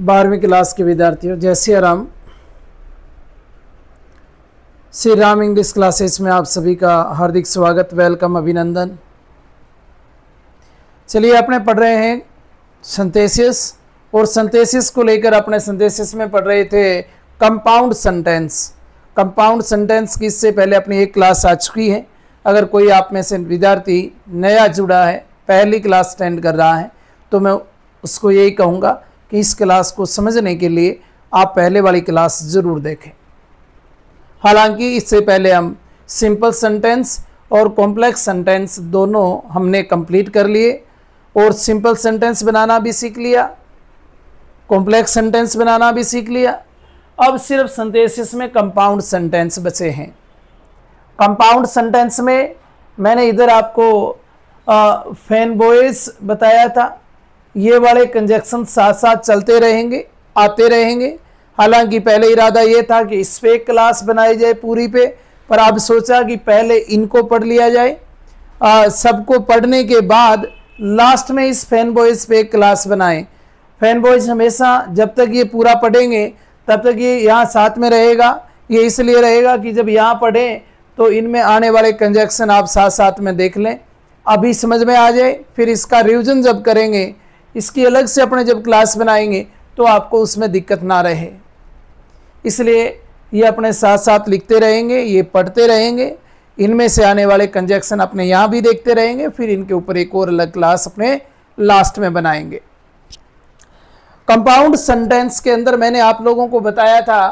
12वीं क्लास के विद्यार्थियों, जय श्री राम। श्री राम इंग्लिश क्लासेस में आप सभी का हार्दिक स्वागत, वेलकम, अभिनंदन। चलिए, अपने पढ़ रहे हैं सिंथेसिस, और सिंथेसिस को लेकर अपने सिंथेसिस में पढ़ रहे थे कंपाउंड सेंटेंस। कंपाउंड सेंटेंस की इससे पहले अपनी एक क्लास आ चुकी है। अगर कोई आप में से विद्यार्थी नया जुड़ा है, पहली क्लास अटेंड कर रहा है, तो मैं उसको यही कहूँगा कि इस क्लास को समझने के लिए आप पहले वाली क्लास ज़रूर देखें। हालांकि इससे पहले हम सिंपल सेंटेंस और कॉम्प्लेक्स सेंटेंस दोनों हमने कंप्लीट कर लिए, और सिंपल सेंटेंस बनाना भी सीख लिया, कॉम्प्लेक्स सेंटेंस बनाना भी सीख लिया। अब सिर्फ सिंथेसिस में कंपाउंड सेंटेंस बचे हैं। कंपाउंड सेंटेंस में मैंने इधर आपको फैनबॉयज बताया था। ये वाले कंजक्शन साथ साथ चलते रहेंगे, आते रहेंगे। हालांकि पहले इरादा ये था कि इस पे क्लास बनाई जाए पूरी पे, पर अब सोचा कि पहले इनको पढ़ लिया जाए। सबको पढ़ने के बाद लास्ट में इस फैनबॉयज पे क्लास बनाएं। फैनबॉयज हमेशा जब तक ये पूरा पढ़ेंगे तब तक ये यहाँ साथ में रहेगा। ये इसलिए रहेगा कि जब यहाँ पढ़ें तो इनमें आने वाले कंजक्शन आप साथ साथ में देख लें, अभी समझ में आ जाए। फिर इसका रिवीजन जब करेंगे, इसकी अलग से अपने जब क्लास बनाएंगे तो आपको उसमें दिक्कत ना रहे। इसलिए ये अपने साथ साथ लिखते रहेंगे, ये पढ़ते रहेंगे, इनमें से आने वाले कंजक्शन अपने यहाँ भी देखते रहेंगे। फिर इनके ऊपर एक और अलग क्लास अपने लास्ट में बनाएंगे। कंपाउंड सेंटेंस के अंदर मैंने आप लोगों को बताया था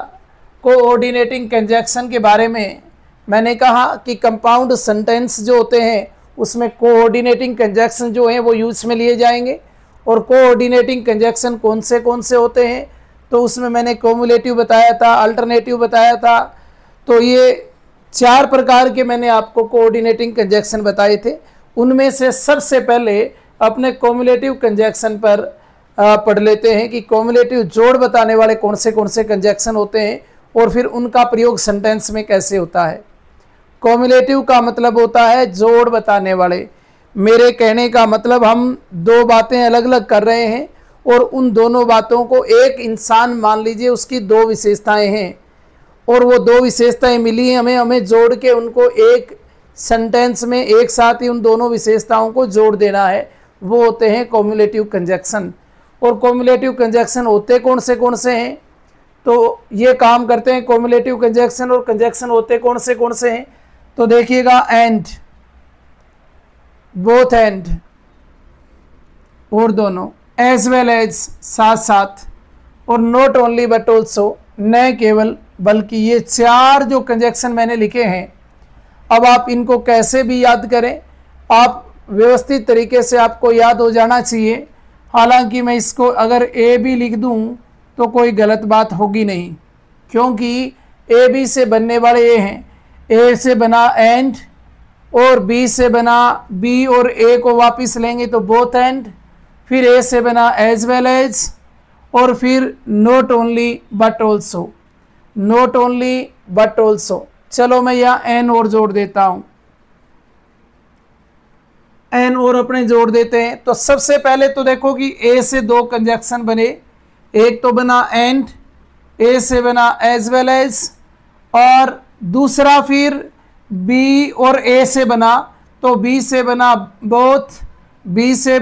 कोऑर्डिनेटिंग कंजक्शन के बारे में। मैंने कहा कि कंपाउंड सेंटेंस जो होते हैं उसमें कोऑर्डिनेटिंग कंजक्शन जो हैं वो यूज में लिए जाएंगे। और कोऑर्डिनेटिंग कंजक्शन कौन से होते हैं, तो उसमें मैंने क्युमुलेटिव बताया था, अल्टरनेटिव बताया था। तो ये 4 प्रकार के मैंने आपको कोऑर्डिनेटिंग कंजक्शन बताए थे। उनमें से सबसे पहले अपने क्युमुलेटिव कंजक्शन पर पढ़ लेते हैं कि क्युमुलेटिव जोड़ बताने वाले कौन से कंजक्शन होते हैं, और फिर उनका प्रयोग सेंटेंस में कैसे होता है। क्युमुलेटिव का मतलब होता है जोड़ बताने वाले। मेरे कहने का मतलब हम 2 बातें अलग अलग कर रहे हैं, और उन दोनों बातों को एक इंसान मान लीजिए, उसकी 2 विशेषताएं हैं, और वो 2 विशेषताएं मिली हैं हमें जोड़ के उनको एक सेंटेंस में एक साथ ही उन दोनों विशेषताओं को जोड़ देना है। वो होते हैं क्युमुलेटिव कंजक्शन। और क्युमुलेटिव कंजक्शन होते कौन से हैं, तो ये काम करते हैं क्युमुलेटिव कंजक्शन। और कंजक्शन होते कौन से हैं, तो देखिएगा, एंड, बोथ एंड, और दोनों, एज वेल एज, साथ साथ, और नॉट ओनली बट ऑल्सो, न केवल बल्कि। ये 4 जो कंजक्शन मैंने लिखे हैं, अब आप इनको कैसे भी याद करें, आप व्यवस्थित तरीके से आपको याद हो जाना चाहिए। हालांकि मैं इसको अगर ए बी लिख दूं तो कोई गलत बात होगी नहीं, क्योंकि ए बी से बनने वाले ये हैं। ए से बना एंड, और बी से बना बी, और ए को वापस लेंगे तो बोथ एंड। फिर ए से बना एज वेल एज, और फिर not only but also, not only but also. चलो मैं यहाँ एन और जोड़ देता हूँ, एन और अपने जोड़ देते हैं। तो सबसे पहले तो देखो कि ए से 2 कंजक्शन बने। एक तो बना एंड, ए से बना एज वेल एज, और दूसरा फिर बी और ए से बना, तो बी से बना बोथ, बी से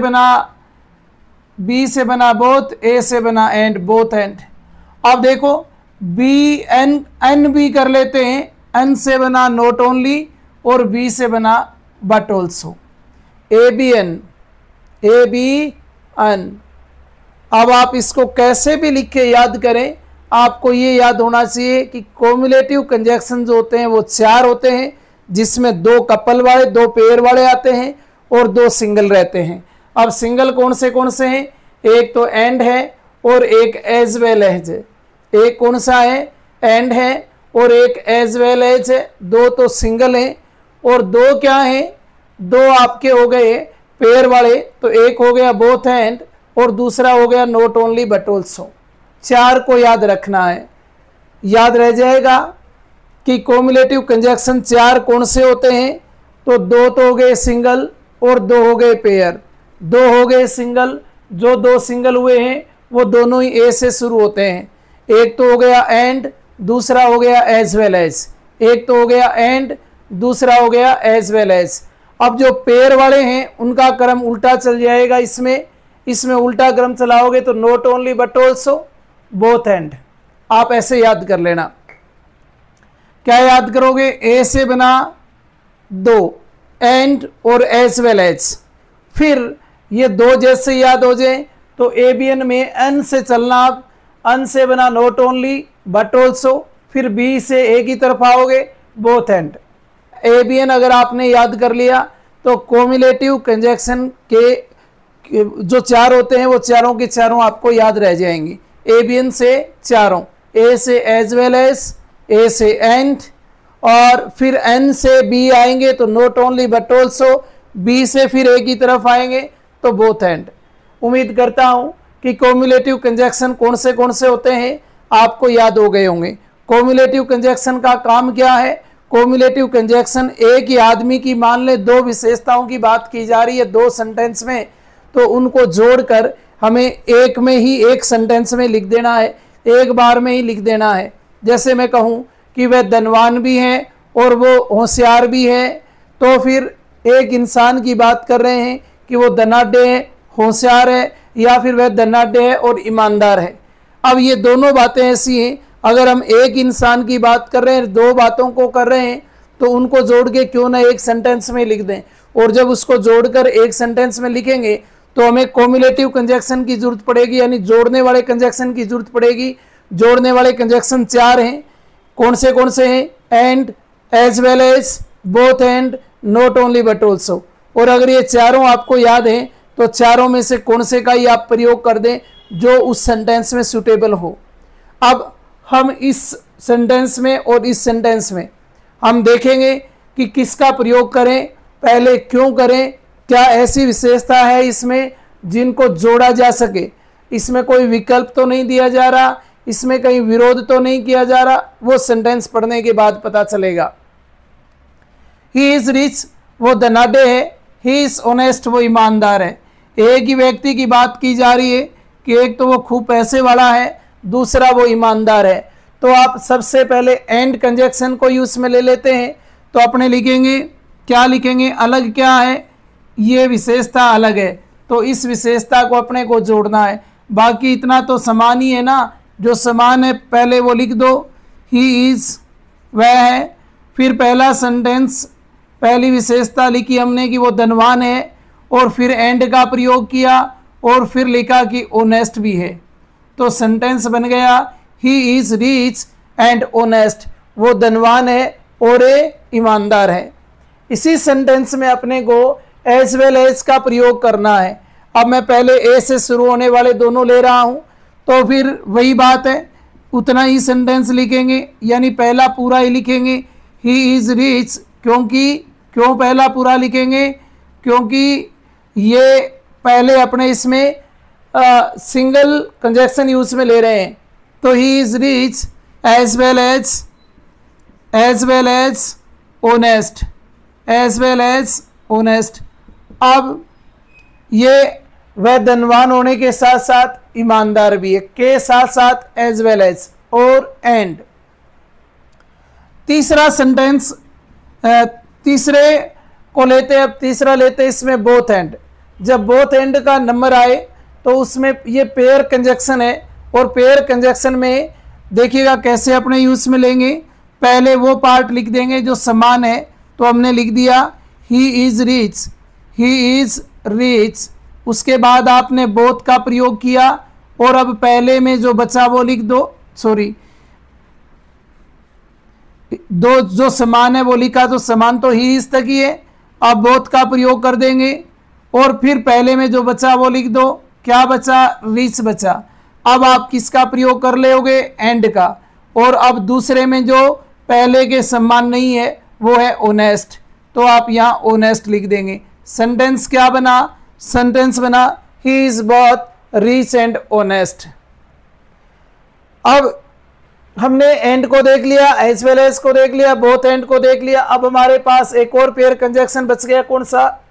बना बोथ, ए से बना एंड, बोथ एंड। अब देखो बी एन, एन भी कर लेते हैं। एन से बना नॉट ओनली, और बी से बना but also, A B N, A B N. अब आप इसको कैसे भी लिख के याद करें, आपको ये याद होना चाहिए कि क्युमुलेटिव कंजक्शन जो होते हैं वो 4 होते हैं, जिसमें 2 कपल वाले, 2 पेयर वाले आते हैं, और 2 सिंगल रहते हैं। अब सिंगल कौन से हैं, एक तो एंड है और एक एज वेल एज है। एक कौन सा है, एंड है, और एक एज वेल एज है। 2 तो सिंगल हैं, और 2 क्या हैं, 2 आपके हो गए पेयर वाले। तो एक हो गया बोथ एंड, और दूसरा हो गया नॉट ओनली बट ऑल्सो। 4 को याद रखना है, याद रह जाएगा कि क्युमुलेटिव कंजक्शन 4 कौन से होते हैं। तो 2 तो हो गए सिंगल, और 2 हो गए पेयर। 2 हो गए सिंगल, जो 2 सिंगल हुए हैं वो दोनों ही ए से शुरू होते हैं। एक तो हो गया एंड, दूसरा हो गया एज वेल एज। एक तो हो गया एंड, दूसरा हो गया एज वेल एज। अब जो पेयर वाले हैं उनका क्रम उल्टा चल जाएगा। इसमें उल्टा क्रम चलाओगे तो not only but also, both and. आप ऐसे याद कर लेना। क्या याद करोगे? ए से बना दो, एंड और एज वेल एज। फिर ये दो जैसे याद हो जाए तो एबीएन में एन से चलना। आप एन से बना नॉट ओनली बट ऑल्सो, फिर बी से ए की तरफ आओगे, बोथ एंड। एबीएन अगर आपने याद कर लिया तो कोम्युलेटिव कंजक्शन के जो चार होते हैं वो चारों के चारों आपको याद रह जाएंगी। एबीएन से चारों, ए से एज वेल एज, ए से एंड, और फिर एन से बी आएंगे तो not only but also, B से फिर ए की तरफ आएंगे तो बोथ एंड। उम्मीद करता हूं कि कोम्युलेटिव कंजक्शन कौन से होते हैं आपको याद हो गए होंगे। कोम्युलेटिव कंजक्शन का काम क्या है? कोम्युलेटिव कंजक्शन एक ही आदमी की, मान ले दो विशेषताओं की बात की जा रही है दो सेंटेंस में, तो उनको जोड़कर हमें एक में ही, एक सेंटेंस में लिख देना है, एक बार में ही लिख देना है। जैसे मैं कहूँ कि वह धनवान भी है और वो होशियार भी है, तो फिर एक इंसान की बात कर रहे हैं कि वो धनाढ्य है, होशियार है, या फिर वह धनाढ्य है और ईमानदार है। अब ये दोनों बातें ऐसी हैं, अगर हम एक इंसान की बात कर रहे हैं, दो बातों को कर रहे हैं, तो उनको जोड़ के क्यों ना एक सेंटेंस में लिख दें। और जब उसको जोड़कर एक सेंटेंस में लिखेंगे तो हमें कोम्युलेटिव कंजक्शन की जरूरत पड़ेगी, यानी जोड़ने वाले कंजक्शन की जरूरत पड़ेगी। जोड़ने वाले कंजक्शन चार हैं। कौन से हैं? And, as well as, both and, not only but also. और अगर ये चारों आपको याद हैं तो चारों में से कौन से का ही आप प्रयोग कर दें जो उस सेंटेंस में सूटेबल हो। अब हम इस सेंटेंस में और इस सेंटेंस में हम देखेंगे कि किसका प्रयोग करें, पहले क्यों करें, क्या ऐसी विशेषता है इसमें जिनको जोड़ा जा सके। इसमें कोई विकल्प तो नहीं दिया जा रहा, इसमें कहीं विरोध तो नहीं किया जा रहा, वो सेंटेंस पढ़ने के बाद पता चलेगा। ही इज रिच, वो धनाढ्य है। ही इज ऑनेस्ट, वो ईमानदार है। एक ही व्यक्ति की बात की जा रही है कि एक तो वो खूब पैसे वाला है, दूसरा वो ईमानदार है। तो आप सबसे पहले एंड कंजक्शन को यूज में ले लेते हैं, तो अपने लिखेंगे, क्या लिखेंगे? अलग क्या है? ये विशेषता अलग है, तो इस विशेषता को अपने को जोड़ना है। बाकी इतना तो समान ही है ना, जो समान है पहले वो लिख दो। ही इज, वह है। फिर पहला सेंटेंस, पहली विशेषता लिखी हमने कि वो धनवान है, और फिर एंड का प्रयोग किया, और फिर लिखा कि ऑनेस्ट भी है। तो सेंटेंस बन गया, ही इज रिच एंड ऑनेस्ट, वो धनवान है और ईमानदार है। इसी सेंटेंस में अपने को एज वेल एज का प्रयोग करना है। अब मैं पहले ए से शुरू होने वाले दोनों ले रहा हूं, तो फिर वही बात है, उतना ही सेंटेंस लिखेंगे, यानी पहला पूरा ही लिखेंगे। ही इज रिच, क्यों पहला पूरा लिखेंगे? क्योंकि ये पहले अपने इसमें सिंगल कंजक्शन यूज में ले रहे हैं। तो he is rich as well as honest, as well as honest. अब ये वह धनवान होने के साथ साथ ईमानदार भी है, के साथ साथ एज वेल एज और एंड। तीसरा सेंटेंस, तीसरे को लेते, अब तीसरा लेते इसमें बोथ एंड। जब बोथ एंड का नंबर आए तो उसमें ये पेयर कंजक्शन है, और पेयर कंजक्शन में देखिएगा कैसे अपने यूज में लेंगे। पहले वो पार्ट लिख देंगे जो समान है, तो हमने लिख दिया ही is rich, he is rich. उसके बाद आपने बोथ का प्रयोग किया, और अब पहले में जो बचा वो लिख दो, सॉरी दो जो समान है वो लिखा, तो समान तो ही इज तक ही है। अब बोथ का प्रयोग कर देंगे, और फिर पहले में जो बचा वो लिख दो। क्या बचा? रिच बचा। अब आप किसका प्रयोग कर लोगे? एंड का। और अब दूसरे में जो पहले के समान नहीं है वो है ऑनेस्ट, तो आप यहाँ ऑनेस्ट लिख देंगे। सेंटेंस क्या बना? सेंटेंस बना he is both rich and honest. अब हमने एंड को देख लिया, एज वेल एज को देख लिया, बोथ एंड को देख लिया। अब हमारे पास एक और पेयर कंजक्शन बच गया, कौन सा?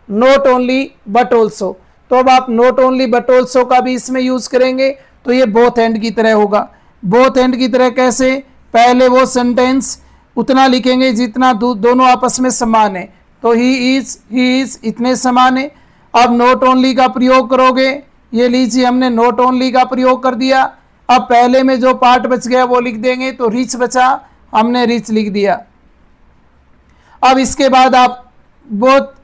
Not only but also. तो अब आप नॉट ओनली बट ऑल्सो का भी इसमें यूज करेंगे, तो ये बोथ एंड की तरह होगा। बोथ एंड की तरह कैसे? पहले वो सेंटेंस उतना लिखेंगे जितना दोनों आपस में समान है, तो ही इज इतने समान है। अब नॉट ओनली का प्रयोग करोगे, ये लीजिए हमने नॉट ओनली का प्रयोग कर दिया। अब पहले में जो पार्ट बच गया वो लिख देंगे, तो रिच बचा, हमने रिच लिख दिया। अब इसके बाद आप both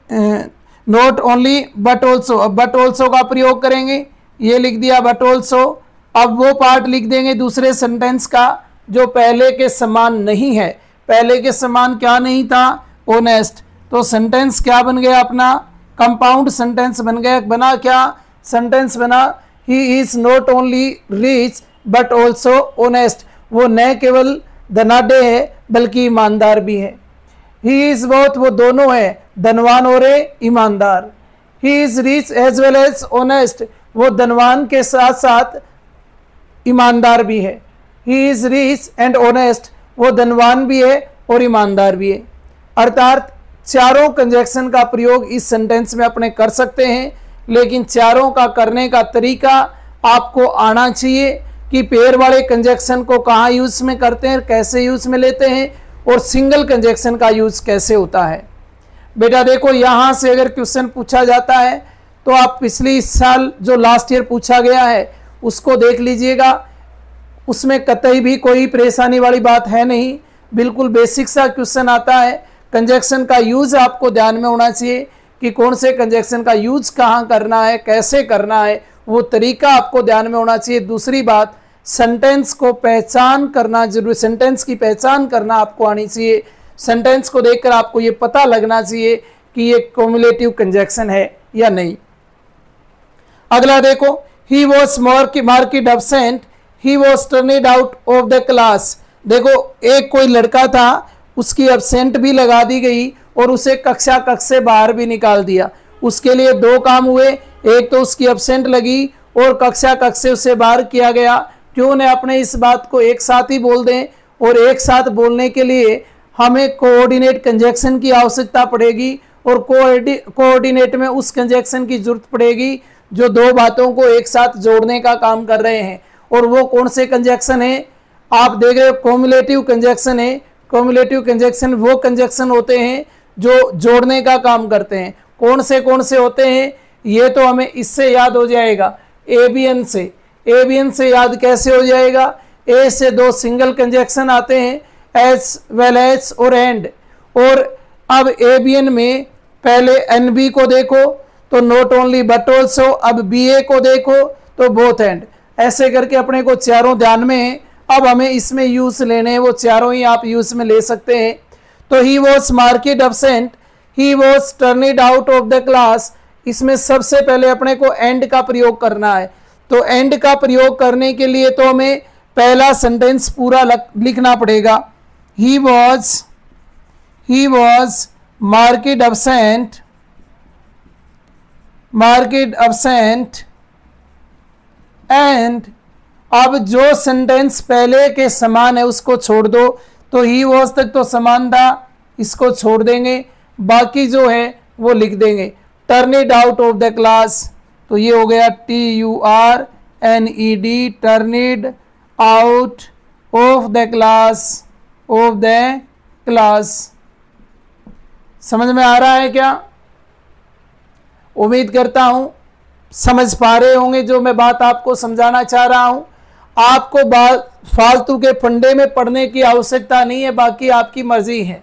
not only but also, अब बट ऑल्सो का प्रयोग करेंगे, ये लिख दिया बट ऑल्सो। अब वो पार्ट लिख देंगे दूसरे सेंटेंस का जो पहले के समान नहीं है। पहले के समान क्या नहीं था? ऑनेस्ट। तो सेंटेंस क्या बन गया अपना? कंपाउंड सेंटेंस बन गया। बना क्या सेंटेंस बना? He is not only rich but also honest. वो न केवल धनाढ्य है बल्कि ईमानदार भी है। ही इज बोथ, वो दोनों है, धनवान और ईमानदार। He is rich as well as honest, वो धनवान के साथ साथ ईमानदार भी है। He is rich and honest, वो धनवान भी है और ईमानदार भी है। अर्थात चारों कंजक्शन का प्रयोग इस सेंटेंस में अपने कर सकते हैं, लेकिन चारों का करने का तरीका आपको आना चाहिए कि पेयर वाले कंजक्शन को कहाँ यूज में करते हैं, कैसे यूज में लेते हैं, और सिंगल कंजक्शन का यूज कैसे होता है। बेटा देखो, यहाँ से अगर क्वेश्चन पूछा जाता है तो आप पिछली साल जो लास्ट ईयर पूछा गया है उसको देख लीजिएगा। उसमें कतई भी कोई परेशानी वाली बात है नहीं, बिल्कुल बेसिक सा क्वेश्चन आता है। कंजक्शन का यूज आपको ध्यान में होना चाहिए कि कौन से कंजक्शन का यूज कहाँ करना है, कैसे करना है, वो तरीका आपको ध्यान में होना चाहिए। दूसरी बात, सेंटेंस को पहचान करना जरूरी, सेंटेंस की पहचान करना आपको आनी चाहिए। सेंटेंस को देखकर आपको ये पता लगना चाहिए कि ये कॉम्युलेटिव कंजक्शन है या नहीं। अगला देखो, he was marked absent, he was turned out of the class. देखो, एक कोई लड़का था, उसकी एब्सेंट भी लगा दी गई और उसे कक्षा से बाहर भी निकाल दिया। उसके लिए दो काम हुए, एक तो उसकी एब्सेंट लगी और कक्षा से उसे बाहर किया गया। क्यों न अपने इस बात को एक साथ ही बोल दें, और एक साथ बोलने के लिए हमें कोऑर्डिनेट कंजक्शन की आवश्यकता पड़ेगी, और कोऑर्डिनेट में उस कंजक्शन की जरूरत पड़ेगी जो दो बातों को एक साथ जोड़ने का काम कर रहे हैं। और वो कौन से कंजक्शन है? आप देख रहे हो, कॉम्युलेटिव कंजक्शन है। कॉम्युलेटिव कंजक्शन वो कंजक्शन होते हैं जो जोड़ने का काम करते हैं। कौन से होते हैं? ये तो हमें इससे याद हो जाएगा, एबीएन से। एबीएन से याद कैसे हो जाएगा? ए से दो सिंगल कंजक्शन आते हैं, एस वेल एस और एंड। और अब एबीएन में पहले एनबी को देखो तो नॉट ओनली बट ऑल्सो, अब बीए को देखो तो बोथ एंड। ऐसे करके अपने को चारों ध्यान में है। अब हमें इसमें यूज लेने हैं, वो चारों ही आप यूज में ले सकते हैं। तो he was marked absent, he was turned out of the class. इसमें सबसे पहले अपने को एंड का प्रयोग करना है। तो एंड का प्रयोग करने के लिए तो हमें पहला सेंटेंस पूरा लिखना पड़ेगा। ही वॉज मार्केड एब्सेंट एंड, अब जो सेंटेंस पहले के समान है उसको छोड़ दो। तो ही वॉज तक तो समान था, इसको छोड़ देंगे, बाकी जो है वो लिख देंगे। Turned out of the class, तो ये हो गया TURNED, turned out of the class. समझ में आ रहा है क्या? उम्मीद करता हूं समझ पा रहे होंगे जो मैं बात आपको समझाना चाह रहा हूं। आपको फालतू के फंडे में पढ़ने की आवश्यकता नहीं है, बाकी आपकी मर्जी है।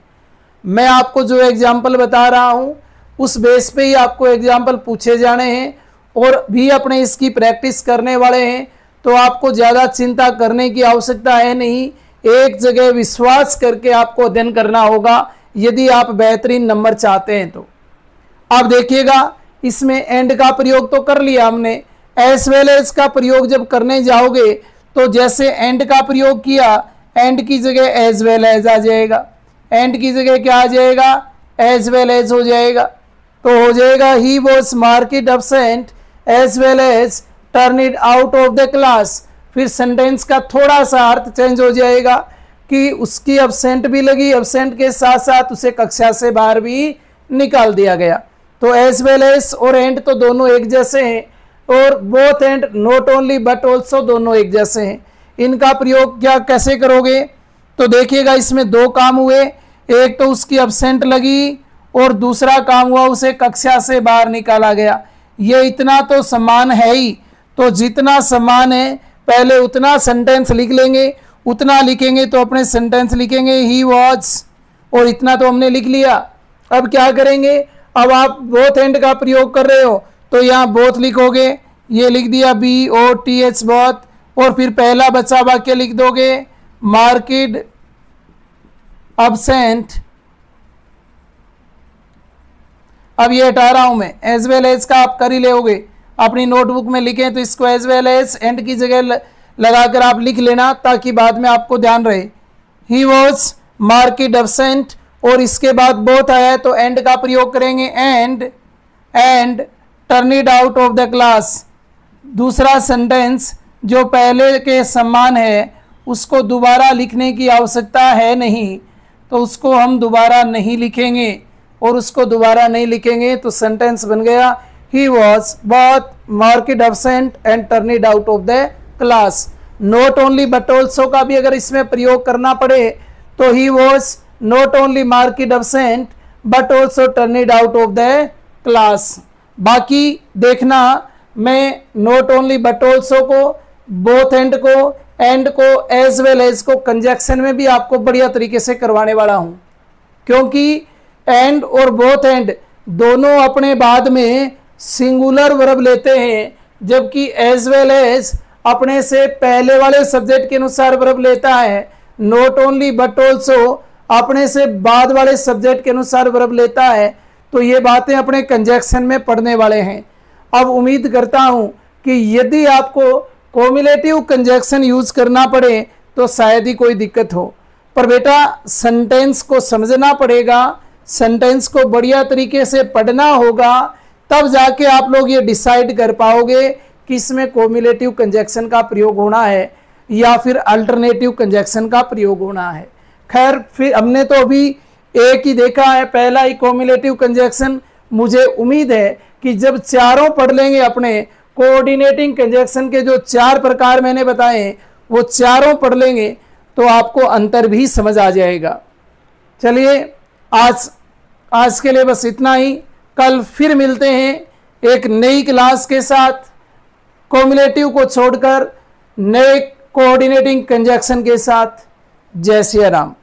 मैं आपको जो एग्जाम्पल बता रहा हूं उस बेस पे ही आपको एग्जाम्पल पूछे जाने हैं, और भी अपने इसकी प्रैक्टिस करने वाले हैं। तो आपको ज़्यादा चिंता करने की आवश्यकता है नहीं। एक जगह विश्वास करके आपको अध्ययन करना होगा यदि आप बेहतरीन नंबर चाहते हैं। तो अब देखिएगा, इसमें एंड का प्रयोग तो कर लिया हमने, एज वेल एज का प्रयोग जब करने जाओगे तो जैसे एंड का प्रयोग किया, एंड की जगह एज वेल एज आ जाएगा, एंड की जगह क्या आ जाएगा? एज वेल एज हो जाएगा। तो हो जाएगा he was marked absent as well as turned out of the class. फिर सेंटेंस का थोड़ा सा अर्थ चेंज हो जाएगा कि उसकी एब्सेंट भी लगी, एब्सेंट के साथ साथ उसे कक्षा से बाहर भी निकाल दिया गया। तो एज वेल एज और एंड तो दोनों एक जैसे हैं, और both and not only but also दोनों एक जैसे हैं। इनका प्रयोग क्या कैसे करोगे? तो देखिएगा, इसमें दो काम हुए, एक तो उसकी अब्सेंट लगी और दूसरा काम हुआ उसे कक्षा से बाहर निकाला गया। ये इतना तो समान है ही, तो जितना समान है पहले उतना सेंटेंस लिख लेंगे, उतना लिखेंगे तो अपने सेंटेंस लिखेंगे ही वॉज, और इतना तो हमने लिख लिया। अब क्या करेंगे? अब आप बोथ एंड का प्रयोग कर रहे हो तो यहाँ बोथ लिखोगे, ये लिख दिया BOTH बोथ, और फिर पहला बचा वाक्य लिख दोगे मार्केड अब्सेंट। अब ये हटा रहा हूं मैं, एज वेल एज का आप कर ही लोगे, अपनी नोटबुक में लिखें तो इसको एज वेल एज एंड की जगह लगाकर आप लिख लेना ताकि बाद में आपको ध्यान रहे। ही वॉज मार्केड अब्सेंट, और इसके बाद बोथ आया है तो एंड का प्रयोग करेंगे, and turned out of the class. दूसरा सेंटेंस जो पहले के समान है उसको दोबारा लिखने की आवश्यकता है नहीं, तो उसको हम दोबारा नहीं लिखेंगे, और उसको दोबारा नहीं लिखेंगे तो सेंटेंस बन गया he was both marked absent and turned out of the class. Not only but also का भी अगर इसमें प्रयोग करना पड़े तो he was not only marked absent but also turned out of the class. बाकी देखना, मैं नॉट ओनली बट ऑल्सो को, बोथ एंड को, एंड को, एज वेल एज को कंजक्शन में भी आपको बढ़िया तरीके से करवाने वाला हूं, क्योंकि एंड और बोथ एंड दोनों अपने बाद में सिंगुलर वर्ब लेते हैं, जबकि एज वेल एज अपने से पहले वाले सब्जेक्ट के अनुसार वर्ब लेता है। नॉट ओनली बट ऑल्सो अपने से बाद वाले सब्जेक्ट के अनुसार वर्ब लेता है। तो ये बातें अपने कंजक्शन में पढ़ने वाले हैं। अब उम्मीद करता हूं कि यदि आपको कोम्युलेटिव कंजक्शन यूज करना पड़े तो शायद ही कोई दिक्कत हो, पर बेटा सेंटेंस को समझना पड़ेगा, सेंटेंस को बढ़िया तरीके से पढ़ना होगा, तब जाके आप लोग ये डिसाइड कर पाओगे कि इसमें कोम्युलेटिव कंजक्शन का प्रयोग होना है या फिर अल्टरनेटिव कंजक्शन का प्रयोग होना है। खैर, फिर हमने तो अभी एक ही देखा है, पहला ही कोम्युलेटिव कंजक्शन। मुझे उम्मीद है कि जब चारों पढ़ लेंगे अपने कोऑर्डिनेटिंग कंजक्शन के जो 4 प्रकार मैंने बताए वो चारों पढ़ लेंगे तो आपको अंतर भी समझ आ जाएगा। चलिए आज के लिए बस इतना ही। कल फिर मिलते हैं एक नई क्लास के साथ, कोम्युलेटिव को छोड़कर नए कोऑर्डिनेटिंग कंजक्शन के साथ। जय श्री राम।